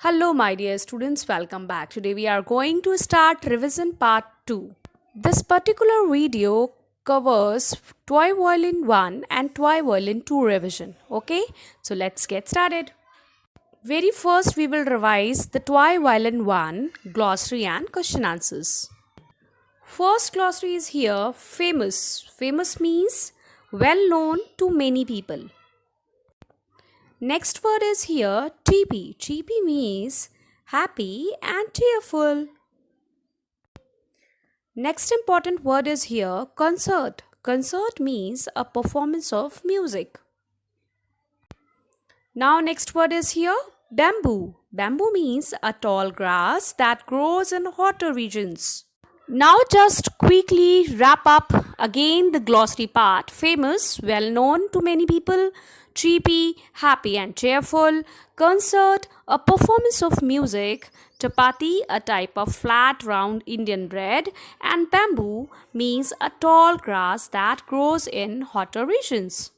Hello, my dear students, welcome back. Today we are going to start revision part 2. This particular video covers Toy Violin 1 and Toy Violin 2 revision. Okay, so let's get started. Very first, we will revise the Toy Violin 1 glossary and question answers. First glossary is here famous. Famous means well known to many people. Next word is here cheepy. Cheepy means happy and cheerful. Next important word is here concert. Concert means a performance of music. Now next word is here bamboo. Bamboo means a tall grass that grows in hotter regions. Now just quickly wrap up again the glossary part. Famous, well known to many people. Cheepy, happy and cheerful. Concert, a performance of music. Chapati, a type of flat round Indian bread. And bamboo means a tall grass that grows in hotter regions.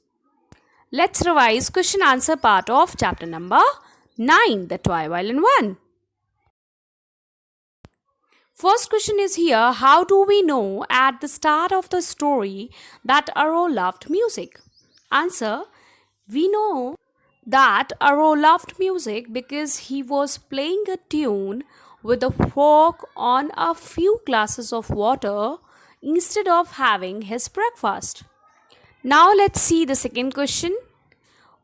Let's revise question answer part of chapter number 9, the Toy Violin 1. First question is here, how do we know at the start of the story that Arrow loved music? Answer, we know that Arrow loved music because he was playing a tune with a fork on a few glasses of water instead of having his breakfast. Now let's see the second question.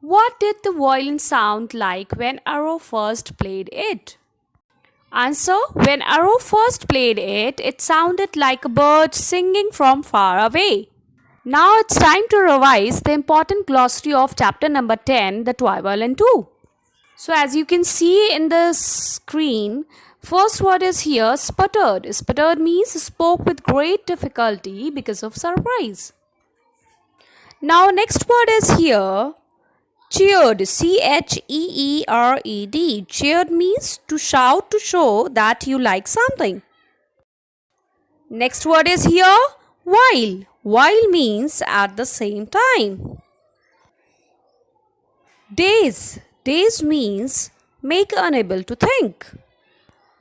What did the violin sound like when Arrow first played it? Answer, when Arrow first played it, it sounded like a bird singing from far away. Now it's time to revise the important glossary of chapter number 10, the Toy Violin 2. So as you can see in the screen, first word is here sputtered. Sputtered means spoke with great difficulty because of surprise. Now next word is here cheered. Cheered. Cheered means to shout to show that you like something. Next word is here while. While means at the same time. Daze. Daze means make unable to think.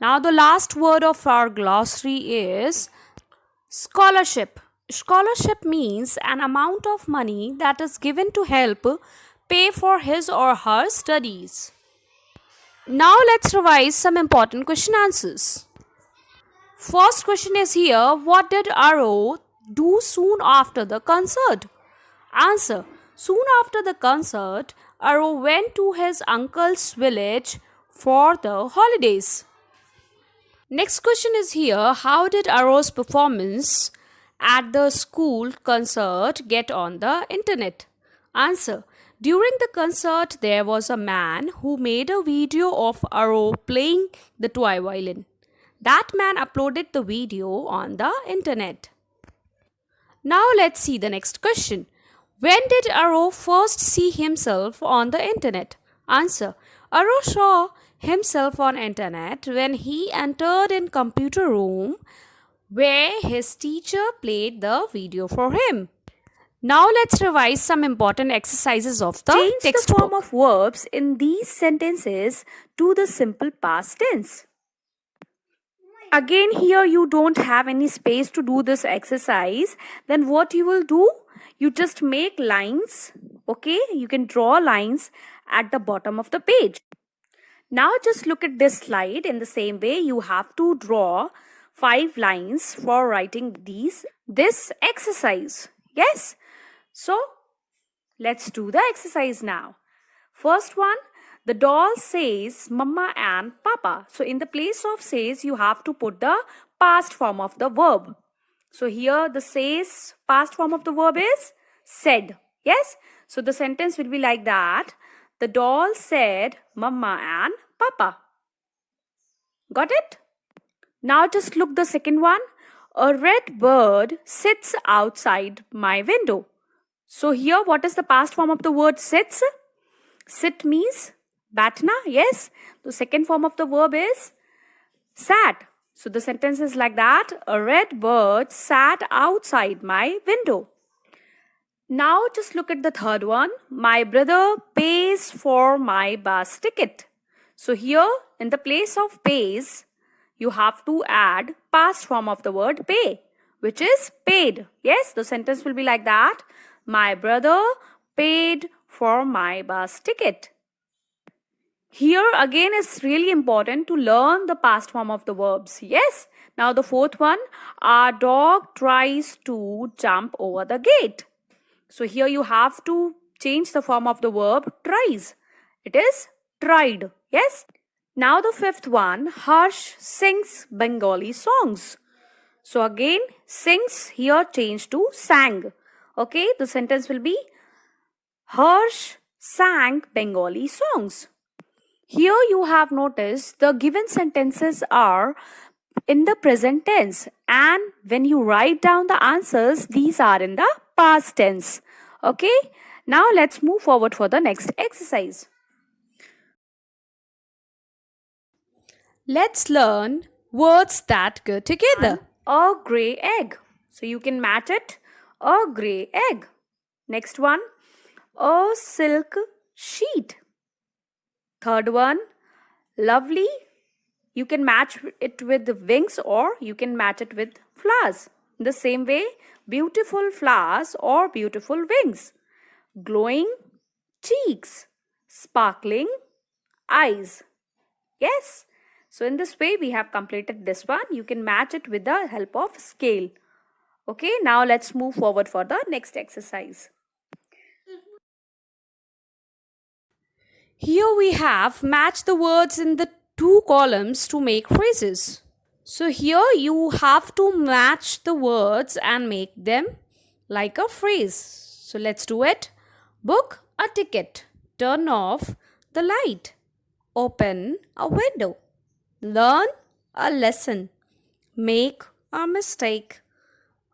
Now the last word of our glossary is scholarship. Scholarship means an amount of money that is given to help pay for his or her studies. Now let's revise some important question answers. First question is here, what did Arrow do soon after the concert? Answer, soon after the concert, Arrow went to his uncle's village for the holidays. Next question is here, how did Arrow's performance at the school concert get on the internet? Answer, during the concert, there was a man who made a video of Arrow playing the toy violin. That man uploaded the video on the internet. Now let's see the next question. When did Arrow first see himself on the internet? Answer, Arrow saw himself on internet when he entered in computer room where his teacher played the video for him. Now let's revise some important exercises of the textbook. Change the form of verbs in these sentences to the simple past tense. Again, here you don't have any space to do this exercise. Then what you will do? You just make lines. Okay, you can draw lines at the bottom of the page. Now just look at this slide. In the same way, you have to draw 5 lines for writing this exercise. Yes? So, let's do the exercise now. First one, the doll says Mama and Papa. So, in the place of says, you have to put the past form of the verb. So, here the says past form of the verb is said. Yes? So, the sentence will be like that. The doll said Mama and Papa. Got it? Now, just look the second one. A red bird sits outside my window. So here, what is the past form of the word sits? Sit means batna, yes. The second form of the verb is sat. So the sentence is like that. A red bird sat outside my window. Now just look at the third one. My brother pays for my bus ticket. So here in the place of pays, you have to add past form of the word pay, which is paid. Yes, the sentence will be like that. My brother paid for my bus ticket. Here again is really important to learn the past form of the verbs. Yes. Now the fourth one, our dog tries to jump over the gate. So here you have to change the form of the verb tries. It is tried. Yes. Now the fifth one, Harsh sings Bengali songs. So again, sings here changed to sang. Okay, the sentence will be Harsh sang Bengali songs. Here you have noticed the given sentences are in the present tense, and when you write down the answers, these are in the past tense. Okay, now let's move forward for the next exercise. Let's learn words that go together. A grey egg. So you can match it. A grey egg. Next one, a silk sheet. Third one, lovely. You can match it with wings or you can match it with flowers. In the same way, beautiful flowers or beautiful wings. Glowing cheeks. Sparkling eyes. Yes. So in this way, we have completed this one. You can match it with the help of scale. Okay, now let's move forward for the next exercise. Here we have matched the words in the two columns to make phrases. So here you have to match the words and make them like a phrase. So let's do it. Book a ticket. Turn off the light. Open a window. Learn a lesson. Make a mistake.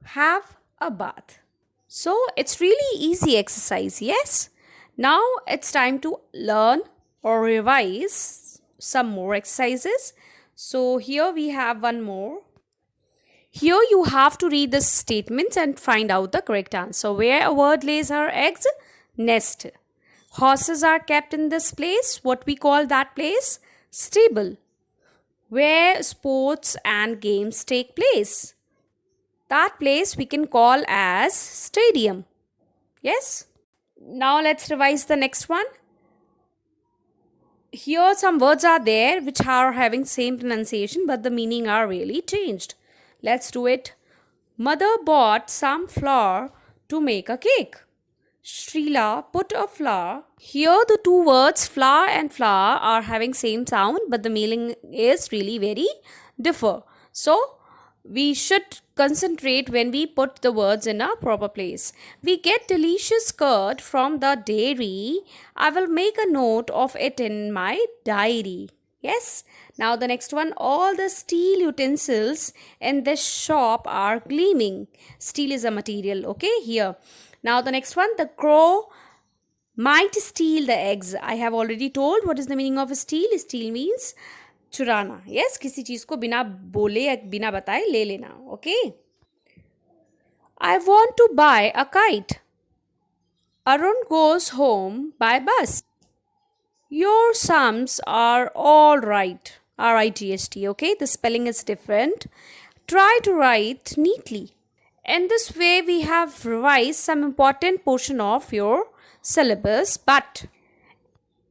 Have a bath. So it's really easy exercise, yes? Now it's time to learn or revise some more exercises. So here we have one more. Here you have to read the statements and find out the correct answer. Where a bird lays her eggs? Nest. Horses are kept in this place. What we call that place? Stable. Where sports and games take place? That place we can call as stadium. Yes? Now let's revise the next one. Here some words are there which are having same pronunciation but the meaning are really changed. Let's do it. Mother bought some flour to make a cake. Srila put a flower. Here the two words flour and flower are having same sound but the meaning is really very differ. So we should concentrate when we put the words in a proper place. We get delicious curd from the dairy. I will make a note of it in my diary. Yes. Now the next one. All the steel utensils in this shop are gleaming. Steel is a material. Okay. Here. Now the next one. The crow might steal the eggs. I have already told what is the meaning of steal. Steal means चुराना. Yes किसी चीज को बिना बोले या बिना बताए ले लेना. Okay. I want to buy a kite. Arun goes home by bus. Your sums are all right. R-I-G-H-T. Okay, the spelling is different. Try to write neatly. In this way, we have revised some important portion of your syllabus, but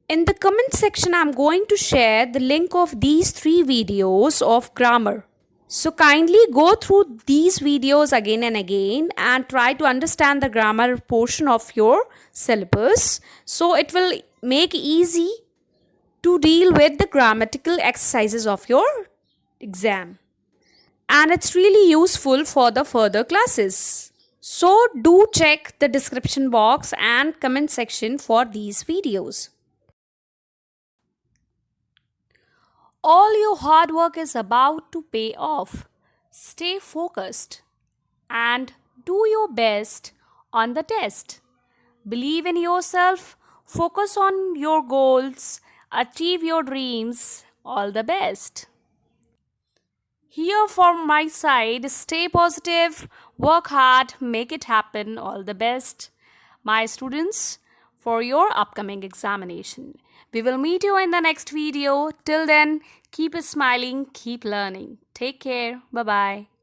in the comment section, I'm going to share the link of these 3 videos of grammar. So kindly go through these videos again and again and try to understand the grammar portion of your syllabus. So it will make easy to deal with the grammatical exercises of your exam. And it's really useful for the further classes. So do check the description box and comment section for these videos. All your hard work is about to pay off. Stay focused and do your best on the test. Believe in yourself, focus on your goals, achieve your dreams. All the best. Here from my side, stay positive, work hard, make it happen. All the best. My students, for your upcoming examination. We will meet you in the next video. Till then, keep smiling, keep learning. Take care. Bye bye.